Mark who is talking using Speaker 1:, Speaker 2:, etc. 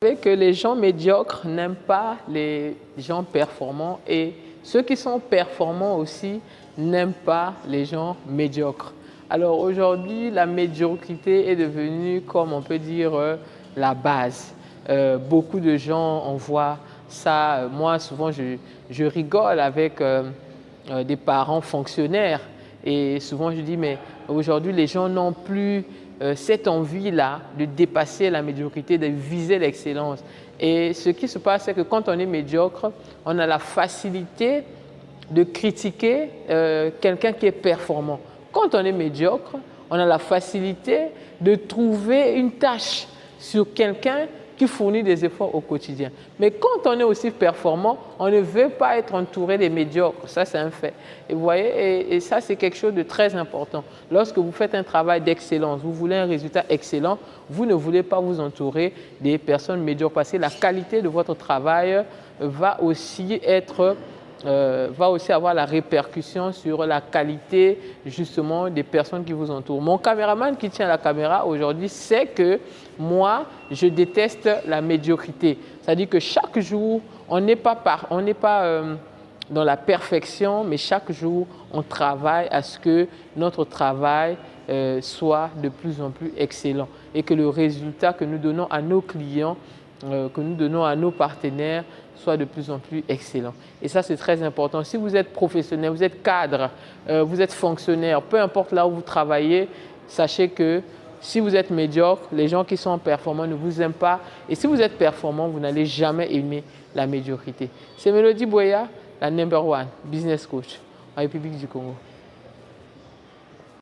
Speaker 1: Vous savez que les gens médiocres n'aiment pas les gens performants et ceux qui sont performants aussi n'aiment pas les gens médiocres. Alors aujourd'hui, la médiocrité est devenue, comme on peut dire, la base. Beaucoup de gens en voient ça. Moi, souvent, je rigole avec des parents fonctionnaires et souvent je dis, mais aujourd'hui, les gens n'ont plus cette envie-là de dépasser la médiocrité, de viser l'excellence. Et ce qui se passe, c'est que quand on est médiocre, on a la facilité de critiquer quelqu'un qui est performant. Quand on est médiocre, on a la facilité de trouver une tâche sur quelqu'un qui fournit des efforts au quotidien. Mais quand on est aussi performant, on ne veut pas être entouré des médiocres. Ça, c'est un fait. Et vous voyez, et ça, c'est quelque chose de très important. Lorsque vous faites un travail d'excellence, vous voulez un résultat excellent, vous ne voulez pas vous entourer des personnes médiocres parce que la qualité de votre travail va aussi avoir la répercussion sur la qualité justement des personnes qui vous entourent. Mon caméraman qui tient la caméra aujourd'hui sait que moi, je déteste la médiocrité. C'est-à-dire que chaque jour, on n'est pas dans la perfection, mais chaque jour, on travaille à ce que notre travail soit de plus en plus excellent et que le résultat que nous donnons à nos clients, que nous donnons à nos partenaires, soit de plus en plus excellent. Et ça, c'est très important. Si vous êtes professionnel, vous êtes cadre, vous êtes fonctionnaire, peu importe là où vous travaillez, sachez que si vous êtes médiocre, les gens qui sont performants ne vous aiment pas. Et si vous êtes performant, vous n'allez jamais aimer la médiocrité. C'est Mélodie Boya, la #1 business coach en République du Congo.